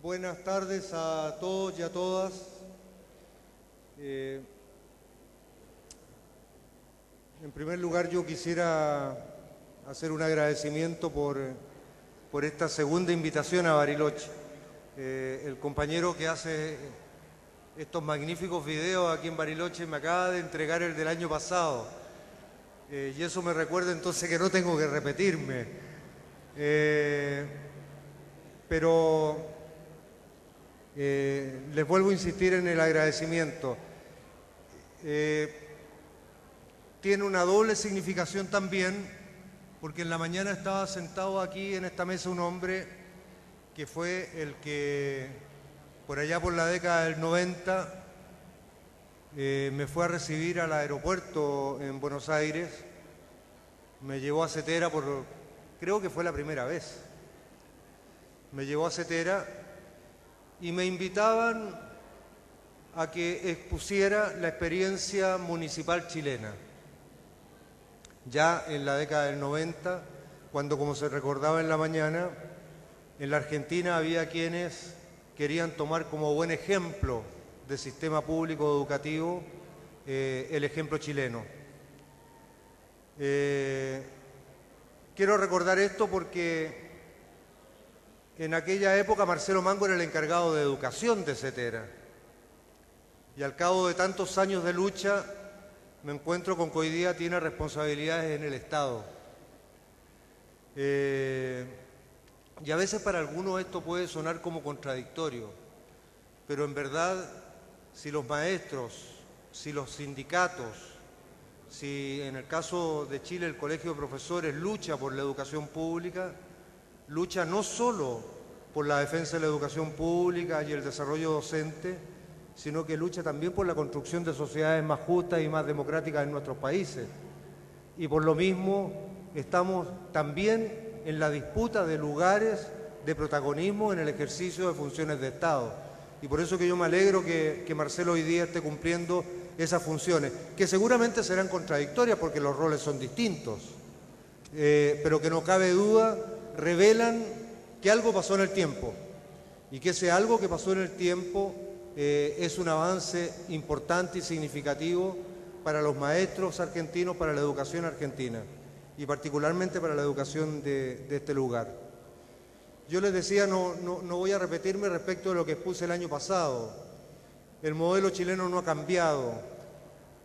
Buenas tardes a todos y a todas. En primer lugar, yo quisiera hacer un agradecimiento por esta segunda invitación a Bariloche. El compañero que hace estos magníficos videos aquí en Bariloche me acaba de entregar el del año pasado. Y eso me recuerda entonces que no tengo que repetirme. Pero les vuelvo a insistir en el agradecimiento. Tiene una doble significación también, porque en la mañana estaba sentado aquí en esta mesa un hombre que fue el que, por allá por la década del 90, me fue a recibir al aeropuerto en Buenos Aires, me llevó a Cetera, creo que fue la primera vez. Me llevó a Cetera y me invitaban a que expusiera la experiencia municipal chilena. Ya en la década del 90, cuando, como se recordaba en la mañana, en la Argentina había quienes querían tomar como buen ejemplo de sistema público educativo el ejemplo chileno. Quiero recordar esto porque en aquella época Marcelo Mango era el encargado de educación de Cetera. Y al cabo de tantos años de lucha, me encuentro con que hoy día tiene responsabilidades en el Estado. Y a veces para algunos esto puede sonar como contradictorio, pero en verdad, si los maestros, si los sindicatos, si en el caso de Chile el Colegio de Profesores lucha por la educación pública, lucha no solo por la defensa de la educación pública y el desarrollo docente, sino que lucha también por la construcción de sociedades más justas y más democráticas en nuestros países. Y por lo mismo estamos también en la disputa de lugares de protagonismo en el ejercicio de funciones de Estado. Y por eso que yo me alegro que Marcelo hoy día esté cumpliendo esas funciones, que seguramente serán contradictorias porque los roles son distintos, pero que no cabe duda revelan que algo pasó en el tiempo y que ese algo que pasó en el tiempo es un avance importante y significativo para los maestros argentinos, para la educación argentina y particularmente para la educación de este lugar. Yo les decía, no voy a repetirme respecto de lo que expuse el año pasado. El modelo chileno no ha cambiado,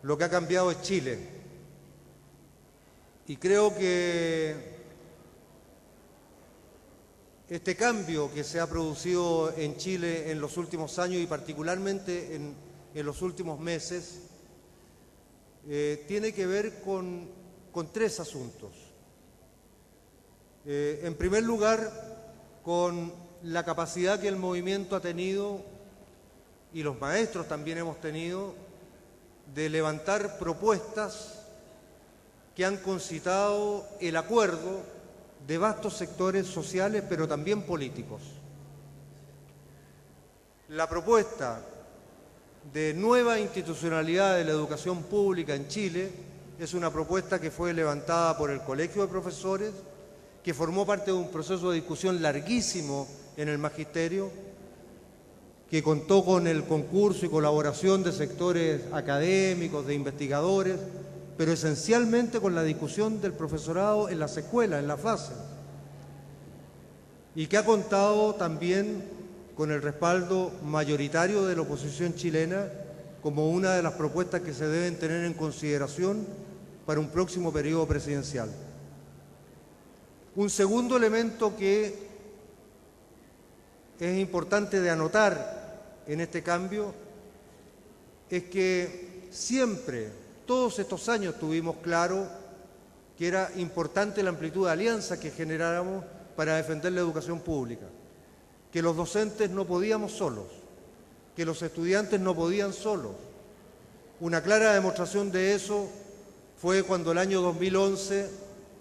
lo que ha cambiado es Chile. Y creo que este cambio que se ha producido en Chile en los últimos años y particularmente en los últimos meses tiene que ver con tres asuntos. En primer lugar, con la capacidad que el movimiento ha tenido y los maestros también hemos tenido de levantar propuestas que han concitado el acuerdo de vastos sectores sociales, pero también políticos. La propuesta de nueva institucionalidad de la educación pública en Chile es una propuesta que fue levantada por el Colegio de Profesores, que formó parte de un proceso de discusión larguísimo en el magisterio, que contó con el concurso y colaboración de sectores académicos, de investigadores, pero esencialmente con la discusión del profesorado en las escuelas, en las bases, y que ha contado también con el respaldo mayoritario de la oposición chilena como una de las propuestas que se deben tener en consideración para un próximo periodo presidencial. Un segundo elemento que es importante de anotar en este cambio es que siempre, todos estos años tuvimos claro que era importante la amplitud de alianzas que generáramos para defender la educación pública, que los docentes no podíamos solos, que los estudiantes no podían solos. Una clara demostración de eso fue cuando el año 2011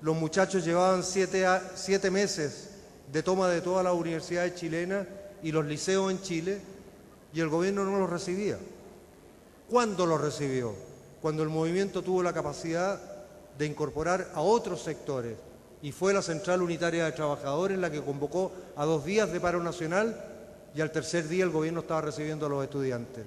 los muchachos llevaban 7 meses de toma de todas las universidades chilenas y los liceos en Chile y el gobierno no los recibía. ¿Cuándo los recibió? Cuando el movimiento tuvo la capacidad de incorporar a otros sectores y fue la Central Unitaria de Trabajadores la que convocó a 2 días de paro nacional y al tercer día el gobierno estaba recibiendo a los estudiantes.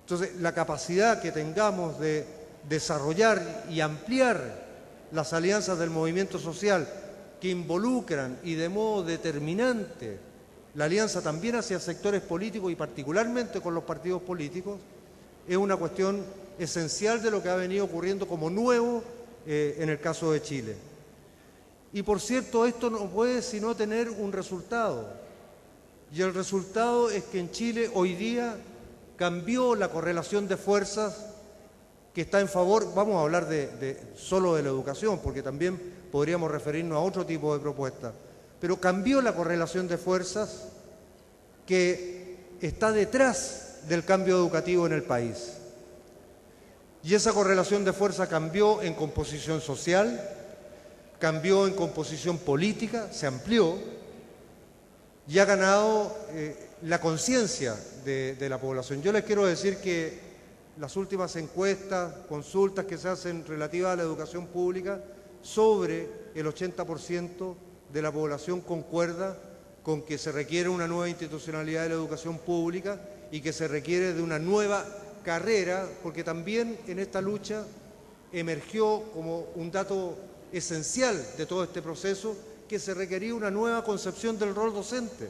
Entonces, la capacidad que tengamos de desarrollar y ampliar las alianzas del movimiento social que involucran y de modo determinante la alianza también hacia sectores políticos y particularmente con los partidos políticos, es una cuestión esencial de lo que ha venido ocurriendo como nuevo en el caso de Chile. Y por cierto, esto no puede sino tener un resultado. Y el resultado es que en Chile hoy día cambió la correlación de fuerzas que está en favor, vamos a hablar solo de la educación, porque también podríamos referirnos a otro tipo de propuestas, pero cambió la correlación de fuerzas que está detrás del cambio educativo en el país. Y esa correlación de fuerza cambió en composición social, cambió en composición política, se amplió y ha ganado la conciencia de la población. Yo les quiero decir que las últimas encuestas, consultas que se hacen relativas a la educación pública, sobre el 80% de la población concuerda con que se requiere una nueva institucionalidad de la educación pública y que se requiere de una nueva carrera, porque también en esta lucha emergió como un dato esencial de todo este proceso que se requería una nueva concepción del rol docente,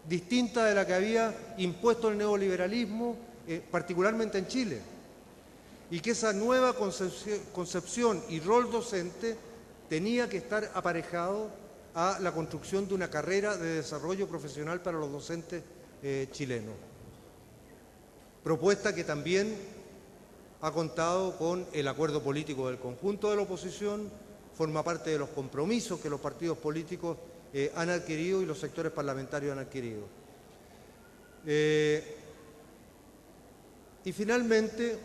distinta de la que había impuesto el neoliberalismo, particularmente en Chile, y que esa nueva concepción y rol docente tenía que estar aparejado a la construcción de una carrera de desarrollo profesional para los docentes chilenos. Propuesta que también ha contado con el acuerdo político del conjunto de la oposición, forma parte de los compromisos que los partidos políticos han adquirido y los sectores parlamentarios han adquirido. Y finalmente,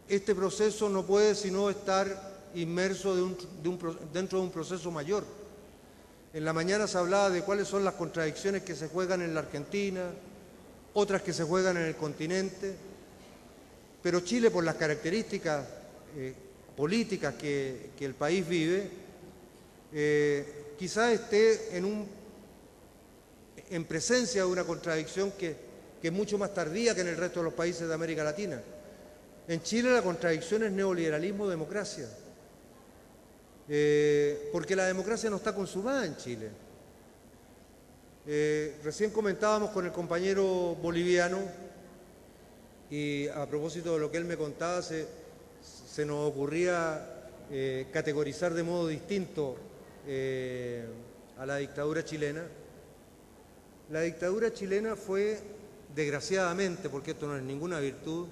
este proceso no puede sino estar inmerso dentro de un proceso mayor. En la mañana se hablaba de cuáles son las contradicciones que se juegan en la Argentina, otras que se juegan en el continente, pero Chile, por las características políticas que el país vive, quizás esté en presencia de una contradicción que es mucho más tardía que en el resto de los países de América Latina. En Chile la contradicción es neoliberalismo-democracia, porque la democracia no está consumada en Chile. Recién comentábamos con el compañero boliviano y a propósito de lo que él me contaba, se nos ocurría categorizar de modo distinto a la dictadura chilena. La dictadura chilena fue, desgraciadamente, porque esto no es ninguna virtud,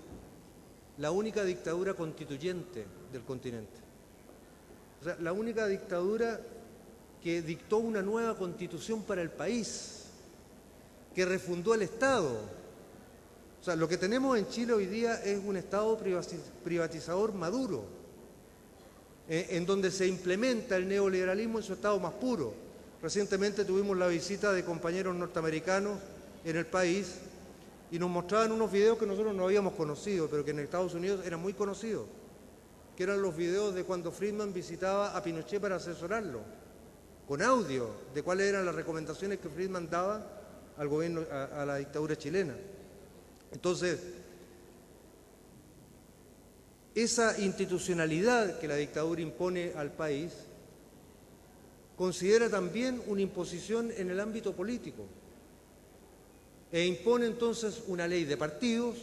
la única dictadura constituyente del continente. O sea, la única dictadura que dictó una nueva constitución para el país, que refundó el Estado. O sea, lo que tenemos en Chile hoy día es un Estado privatizador maduro, en donde se implementa el neoliberalismo en su estado más puro. Recientemente tuvimos la visita de compañeros norteamericanos en el país y nos mostraban unos videos que nosotros no habíamos conocido, pero que en Estados Unidos eran muy conocidos, que eran los videos de cuando Friedman visitaba a Pinochet para asesorarlo, con audio de cuáles eran las recomendaciones que Friedman daba al gobierno, a la dictadura chilena. Entonces, esa institucionalidad que la dictadura impone al país considera también una imposición en el ámbito político e impone entonces una ley de partidos,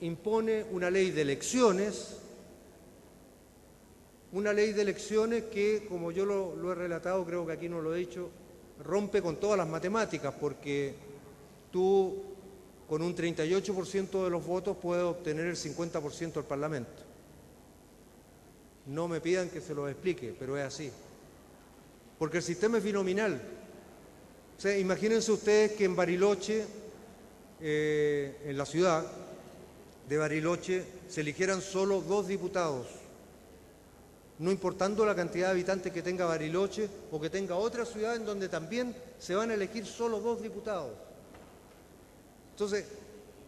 impone una ley de elecciones, que, como yo lo he relatado, creo que aquí no lo he dicho, rompe con todas las matemáticas, porque tú con un 38% de los votos puedes obtener el 50% del Parlamento. No me pidan que se lo explique, pero es así. Porque el sistema es binominal. O sea, imagínense ustedes que en Bariloche, en la ciudad de Bariloche, se eligieran solo 2 diputados, no importando la cantidad de habitantes que tenga Bariloche o que tenga otra ciudad en donde también se van a elegir solo 2 diputados. Entonces,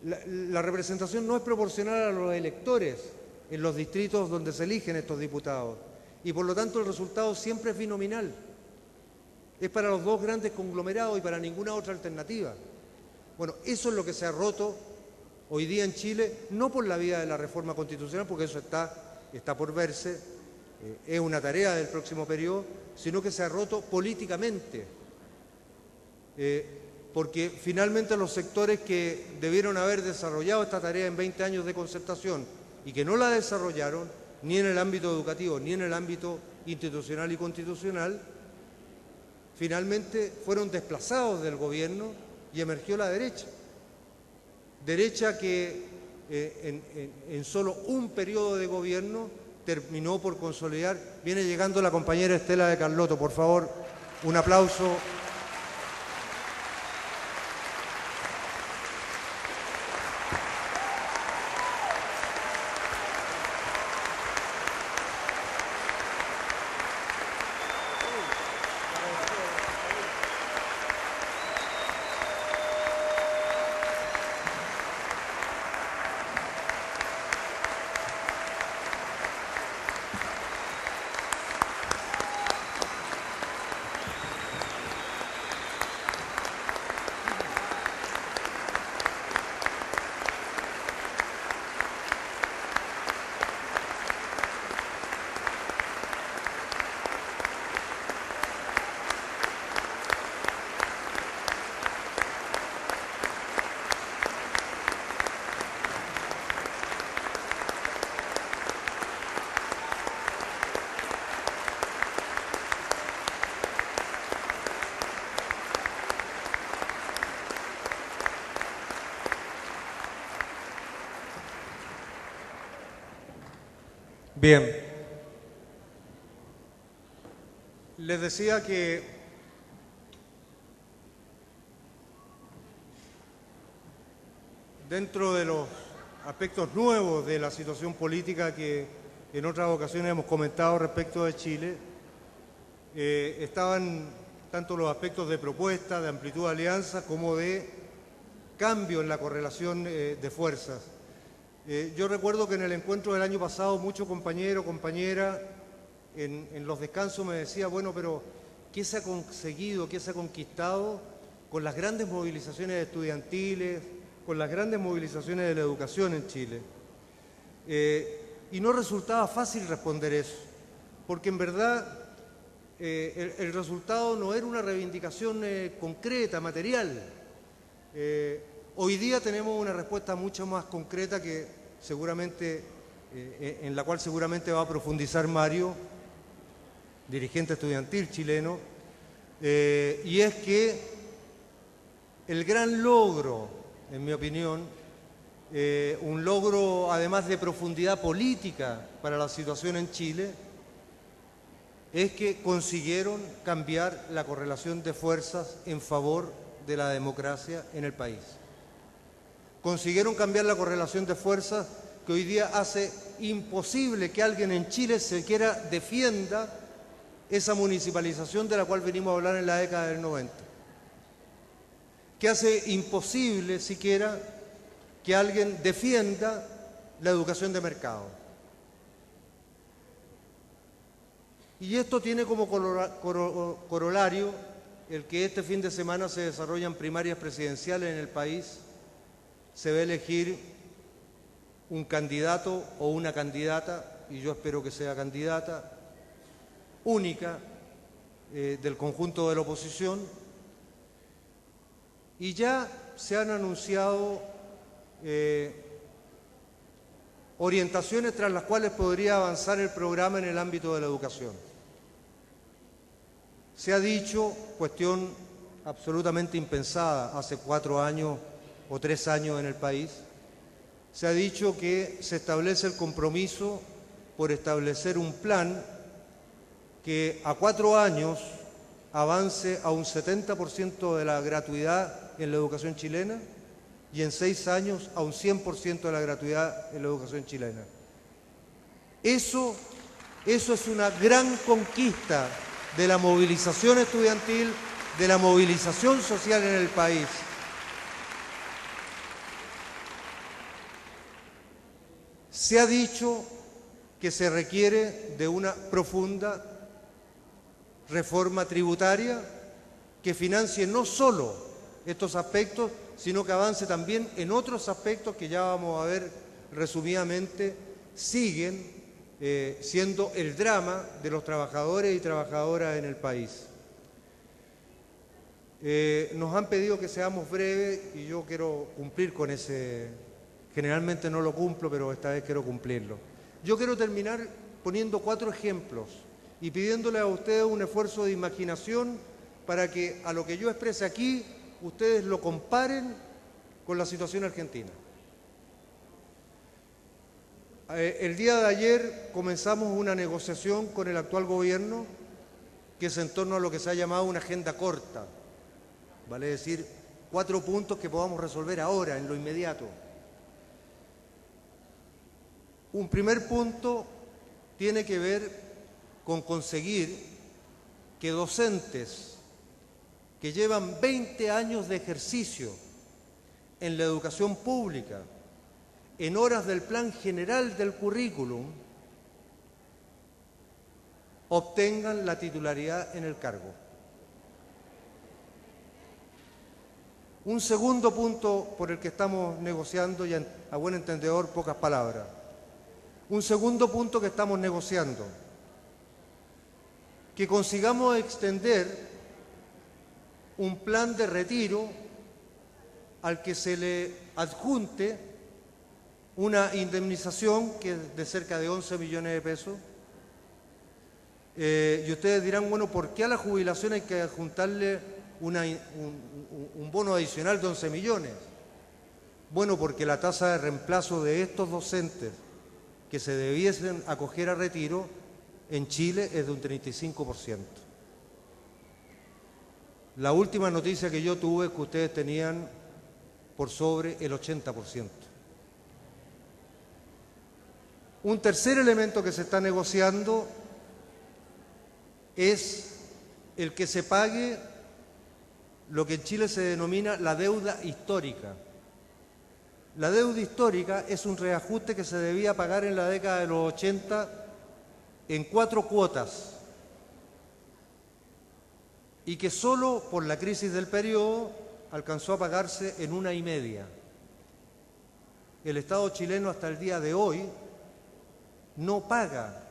la representación no es proporcional a los electores en los distritos donde se eligen estos diputados, y por lo tanto el resultado siempre es binominal. Es para los dos grandes conglomerados y para ninguna otra alternativa. Bueno, eso es lo que se ha roto hoy día en Chile, no por la vía de la reforma constitucional, porque eso está por verse, es una tarea del próximo periodo, sino que se ha roto políticamente. Porque finalmente los sectores que debieron haber desarrollado esta tarea en 20 años de concertación y que no la desarrollaron, ni en el ámbito educativo, ni en el ámbito institucional y constitucional, finalmente fueron desplazados del gobierno y emergió la derecha. Derecha que en solo un periodo de gobierno terminó por consolidar. Viene llegando la compañera Estela de Carlotto, por favor, un aplauso. Bien, les decía que dentro de los aspectos nuevos de la situación política que en otras ocasiones hemos comentado respecto de Chile, estaban tanto los aspectos de propuesta, de amplitud de alianza, como de cambio en la correlación de fuerzas. Yo recuerdo que en el encuentro del año pasado muchos compañeros, compañeras, en los descansos me decían, bueno, pero ¿qué se ha conseguido, qué se ha conquistado con las grandes movilizaciones estudiantiles, con las grandes movilizaciones de la educación en Chile? Y no resultaba fácil responder eso, porque en verdad el resultado no era una reivindicación concreta, material. Hoy día tenemos una respuesta mucho más concreta que seguramente, en la cual seguramente va a profundizar Mario, dirigente estudiantil chileno, y es que el gran logro, en mi opinión, un logro además de profundidad política para la situación en Chile, es que consiguieron cambiar la correlación de fuerzas en favor de la democracia en el país. Consiguieron cambiar la correlación de fuerzas que hoy día hace imposible que alguien en Chile siquiera defienda esa municipalización de la cual venimos a hablar en la década del 90. Que hace imposible siquiera que alguien defienda la educación de mercado. Y esto tiene como corolario el que este fin de semana se desarrollan primarias presidenciales en el país. Se va a elegir un candidato o una candidata, y yo espero que sea candidata, única del conjunto de la oposición, y ya se han anunciado orientaciones tras las cuales podría avanzar el programa en el ámbito de la educación. Se ha dicho, cuestión absolutamente impensada hace 4 años o 3 años en el país, se ha dicho que se establece el compromiso por establecer un plan que a 4 años avance a un 70% de la gratuidad en la educación chilena y en 6 años a un 100% de la gratuidad en la educación chilena. Eso es una gran conquista de la movilización estudiantil, de la movilización social en el país. Se ha dicho que se requiere de una profunda reforma tributaria que financie no solo estos aspectos, sino que avance también en otros aspectos que ya vamos a ver resumidamente, siguen siendo el drama de los trabajadores y trabajadoras en el país. Nos han pedido que seamos breves y yo quiero cumplir con ese. Generalmente no lo cumplo, pero esta vez quiero cumplirlo. Yo quiero terminar poniendo 4 ejemplos y pidiéndole a ustedes un esfuerzo de imaginación para que a lo que yo exprese aquí, ustedes lo comparen con la situación argentina. El día de ayer comenzamos una negociación con el actual gobierno que es en torno a lo que se ha llamado una agenda corta, vale decir, 4 puntos que podamos resolver ahora, en lo inmediato. Un primer punto tiene que ver con conseguir que docentes que llevan 20 años de ejercicio en la educación pública, en horas del plan general del currículum, obtengan la titularidad en el cargo. Un segundo punto por el que estamos negociando, y a buen entendedor, pocas palabras. Un segundo punto que estamos negociando, que consigamos extender un plan de retiro al que se le adjunte una indemnización que es de cerca de 11 millones de pesos. Y ustedes dirán, bueno, ¿por qué a la jubilación hay que adjuntarle un bono adicional de 11 millones? Bueno, porque la tasa de reemplazo de estos docentes que se debiesen acoger a retiro en Chile es de un 35%. La última noticia que yo tuve es que ustedes tenían por sobre el 80%. Un tercer elemento que se está negociando es el que se pague lo que en Chile se denomina la deuda histórica. La deuda histórica es un reajuste que se debía pagar en la década de los 80 en 4 cuotas y que solo por la crisis del periodo alcanzó a pagarse en 1,5. El Estado chileno hasta el día de hoy no paga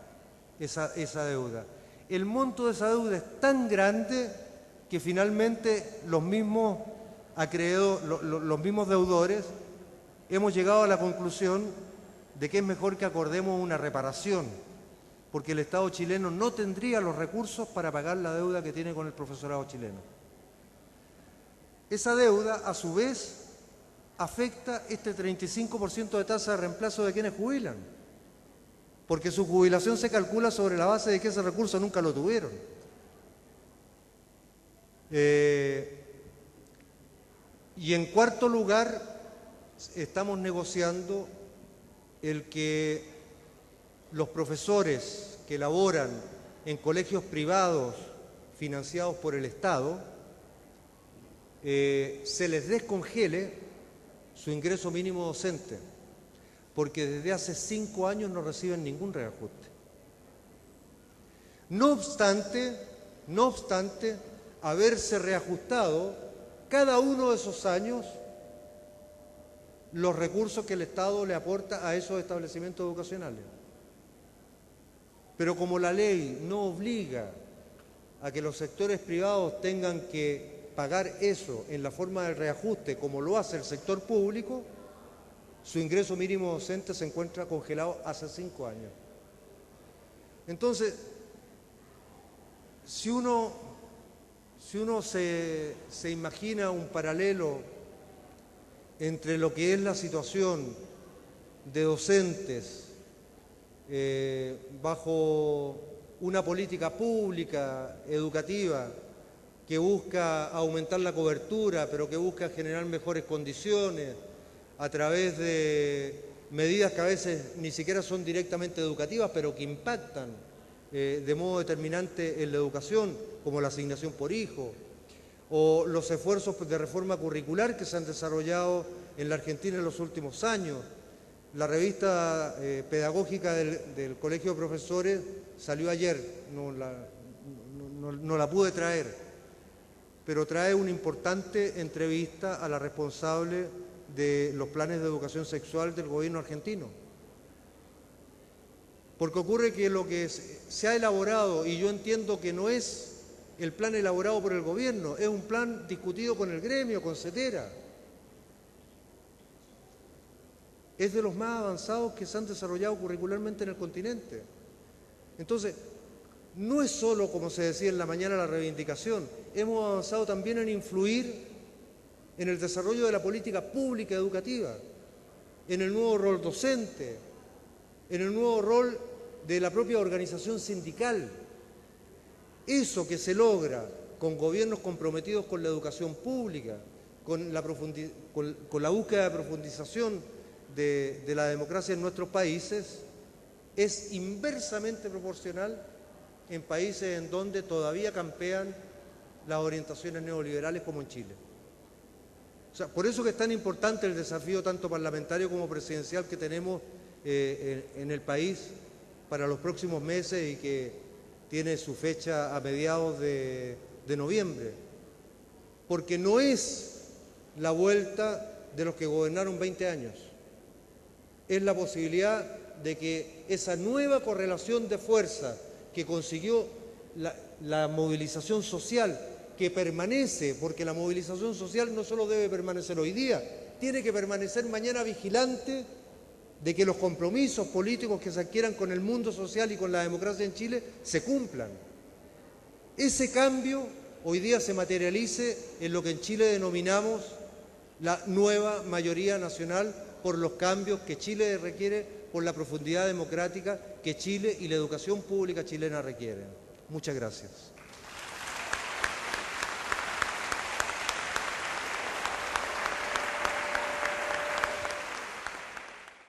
esa deuda. El monto de esa deuda es tan grande que finalmente los mismos acreedores, los mismos deudores, hemos llegado a la conclusión de que es mejor que acordemos una reparación, porque el Estado chileno no tendría los recursos para pagar la deuda que tiene con el profesorado chileno. Esa deuda, a su vez, afecta este 35% de tasa de reemplazo de quienes jubilan, porque su jubilación se calcula sobre la base de que ese recurso nunca lo tuvieron. Y en cuarto lugar, estamos negociando el que los profesores que laboran en colegios privados financiados por el Estado se les descongele su ingreso mínimo docente, porque desde hace 5 años no reciben ningún reajuste. No obstante, haberse reajustado cada uno de esos años los recursos que el Estado le aporta a esos establecimientos educacionales. Pero como la ley no obliga a que los sectores privados tengan que pagar eso en la forma del reajuste como lo hace el sector público, su ingreso mínimo docente se encuentra congelado hace 5 años. Entonces, si uno se imagina un paralelo entre lo que es la situación de docentes bajo una política pública, educativa, que busca aumentar la cobertura, pero que busca generar mejores condiciones a través de medidas que a veces ni siquiera son directamente educativas, pero que impactan de modo determinante en la educación, como la asignación por hijo, o los esfuerzos de reforma curricular que se han desarrollado en la Argentina en los últimos años, La revista pedagógica del Colegio de Profesores salió ayer, no la pude traer, pero trae una importante entrevista a la responsable de los planes de educación sexual del gobierno argentino. Porque ocurre que lo que se ha elaborado, y yo entiendo que no es el plan elaborado por el gobierno, es un plan discutido con el gremio, con CETERA. Es de los más avanzados que se han desarrollado curricularmente en el continente. Entonces, no es solo, como se decía en la mañana, la reivindicación. Hemos avanzado también en influir en el desarrollo de la política pública educativa, en el nuevo rol docente, en el nuevo rol de la propia organización sindical. Eso que se logra con gobiernos comprometidos con la educación pública, con la búsqueda de profundización de la democracia en nuestros países, es inversamente proporcional en países en donde todavía campean las orientaciones neoliberales como en Chile. O sea, por eso que es tan importante el desafío tanto parlamentario como presidencial que tenemos en el país para los próximos meses y que tiene su fecha a mediados de noviembre. Porque no es la vuelta de los que gobernaron 20 años. Es la posibilidad de que esa nueva correlación de fuerza que consiguió la movilización social, que permanece, porque la movilización social no solo debe permanecer hoy día, tiene que permanecer mañana vigilante de que los compromisos políticos que se adquieran con el mundo social y con la democracia en Chile se cumplan. Ese cambio hoy día se materialice en lo que en Chile denominamos la nueva mayoría nacional por los cambios que Chile requiere, por la profundidad democrática que Chile y la educación pública chilena requieren. Muchas gracias.